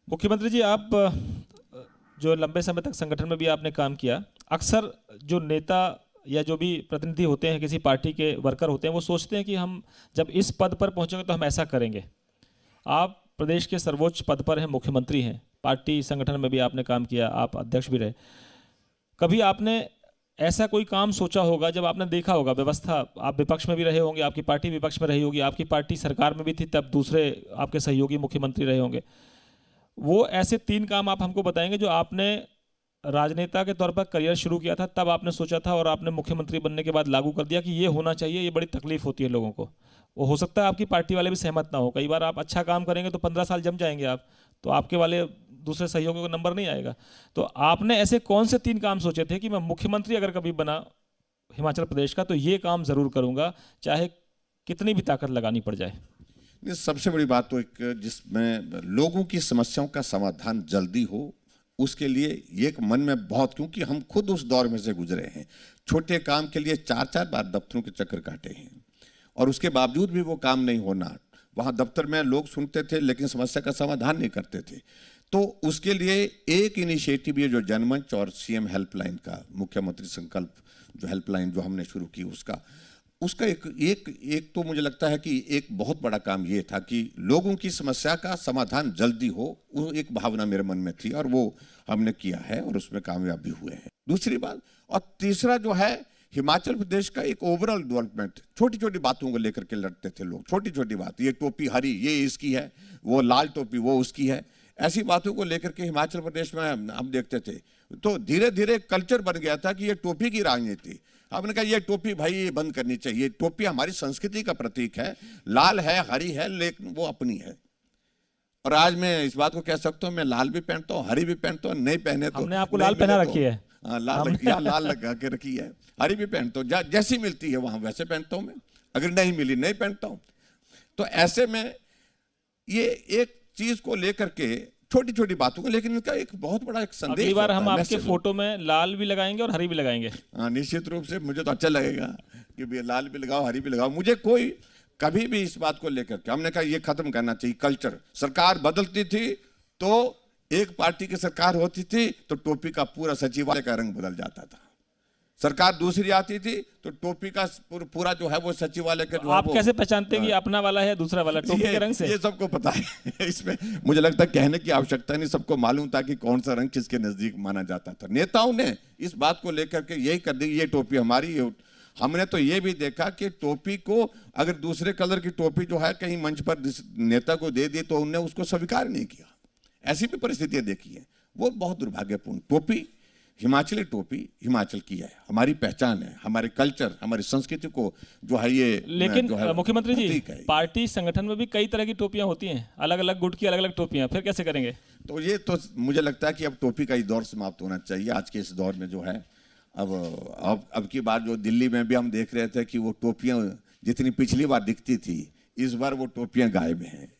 मुख्यमंत्री जी, आप जो लंबे समय तक संगठन में भी आपने काम किया, अक्सर जो नेता या जो भी प्रतिनिधि होते हैं, किसी पार्टी के वर्कर होते हैं, वो सोचते हैं कि हम जब इस पद पर पहुंचेंगे तो हम ऐसा करेंगे। आप प्रदेश के सर्वोच्च पद पर हैं, मुख्यमंत्री हैं, पार्टी संगठन में भी आपने काम किया, आप अध्यक्ष भी रहे। कभी आपने ऐसा कोई काम सोचा होगा, जब आपने देखा होगा व्यवस्था, आप विपक्ष में भी रहे होंगे, आपकी पार्टी विपक्ष में रही होगी, आपकी पार्टी सरकार में भी थी, तब दूसरे आपके सहयोगी मुख्यमंत्री रहे होंगे, वो ऐसे 3 काम आप हमको बताएंगे जो आपने राजनेता के तौर पर करियर शुरू किया था, तब आपने सोचा था और आपने मुख्यमंत्री बनने के बाद लागू कर दिया कि ये होना चाहिए, ये बड़ी तकलीफ होती है लोगों को। वो हो सकता है आपकी पार्टी वाले भी सहमत ना हो, कई बार आप अच्छा काम करेंगे तो 15 साल जम जाएंगे आप, तो आपके वाले दूसरे सहयोगियों को नंबर नहीं आएगा। तो आपने ऐसे कौन से 3 काम सोचे थे कि मैं मुख्यमंत्री अगर कभी बना हिमाचल प्रदेश का तो ये काम जरूर करूंगा, चाहे कितनी भी ताकत लगानी पड़ जाए? सबसे बड़ी बात तो एक जिसमें लोगों की समस्याओं का समाधान जल्दी हो, उसके लिए ये एक मन में बहुत, क्योंकि हम खुद उस दौर में से गुजरे हैं। छोटे काम के लिए 4-4 बार दफ्तरों के चक्कर काटे हैं और उसके बावजूद भी वो काम नहीं होना। वहाँ दफ्तर में लोग सुनते थे लेकिन समस्या का समाधान नहीं करते थे। तो उसके लिए एक इनिशिएटिव ये जो जनमंच और सीएम हेल्पलाइन का, मुख्यमंत्री संकल्प जो हेल्पलाइन जो हमने शुरू की, उसका एक तो मुझे लगता है कि एक बहुत बड़ा काम ये था कि लोगों की समस्या का समाधान जल्दी हो। वो एक भावना मेरे मन में थी और वो हमने किया है और उसमें कामयाब भी हुए हैं। दूसरी बात, और तीसरा जो है, हिमाचल प्रदेश का एक ओवरऑल डेवलपमेंट। छोटी छोटी बातों को लेकर के लड़ते थे लोग, छोटी छोटी बात, ये टोपी हरी ये इसकी है, वो लाल टोपी वो उसकी है, ऐसी बातों को लेकर के हिमाचल प्रदेश में हम देखते थे। तो धीरे धीरे कल्चर बन गया था कि ये टोपी की राजनीति। हमने कहा ये टोपी भाई ये बंद करनी चाहिए। टोपी हमारी संस्कृति का प्रतीक है, लाल है हरी है लेकिन वो अपनी है। और आज मैं इस बात को कह सकता हूँ, मैं लाल भी पहनता हूँ हरी भी पहनता हूँ, नहीं पहने तो हमने आपको लाल पहना रखी है। लाल लगा के रखी है, हरी भी पहनता हूँ, जैसी मिलती है वहां वैसे पहनता हूँ मैं, अगर नहीं मिली नहीं पहनता हूँ। तो ऐसे में ये एक चीज को लेकर के छोटी छोटी बातों को, लेकिन इनका एक बहुत बड़ा एक संदेश। अगली बार हम आपके फोटो में लाल भी लगाएंगे और हरी भी लगाएंगे। हाँ, निश्चित रूप से मुझे तो अच्छा लगेगा कि लाल भी लगाओ हरी भी लगाओ। मुझे कोई कभी भी इस बात को लेकर के, हमने कहा ये खत्म करना चाहिए कल्चर। सरकार बदलती थी तो एक पार्टी की सरकार होती थी तो टोपी का पूरा सचिवालय का रंग बदल जाता था। सरकार दूसरी आती थी तो टोपी का पूरा जो है वो सचिवालय का जो आप कैसे पहचानते हैं कि अपना वाला है दूसरा वाला टोपी के रंग से? ये सबको पता है। इसमें मुझे लगता है कहने की आवश्यकता नहीं, सबको मालूम था कि कौन सा रंग किसके नजदीक माना जाता था। नेताओं ने इस बात को लेकर के यही कर दी, ये टोपी हमारी। हमने तो ये भी देखा कि टोपी को अगर दूसरे कलर की टोपी जो है कहीं मंच पर नेता को दे दी तो उन्होंने उसको स्वीकार नहीं किया। ऐसी भी परिस्थितियां देखी है, वो बहुत दुर्भाग्यपूर्ण। टोपी, हिमाचली टोपी हिमाचल की है, हमारी पहचान है, हमारे कल्चर हमारी संस्कृति को जो है ये। लेकिन मुख्यमंत्री जी, पार्टी संगठन में भी कई तरह की टोपियां होती हैं, अलग अलग गुट की अलग अलग टोपियां, फिर कैसे करेंगे? तो ये तो मुझे लगता है कि अब टोपी का ही दौर समाप्त होना चाहिए आज के इस दौर में जो है। अब की बार जो दिल्ली में भी हम देख रहे थे कि वो टोपियां जितनी पिछली बार दिखती थी, इस बार वो टोपियां गायब हैं।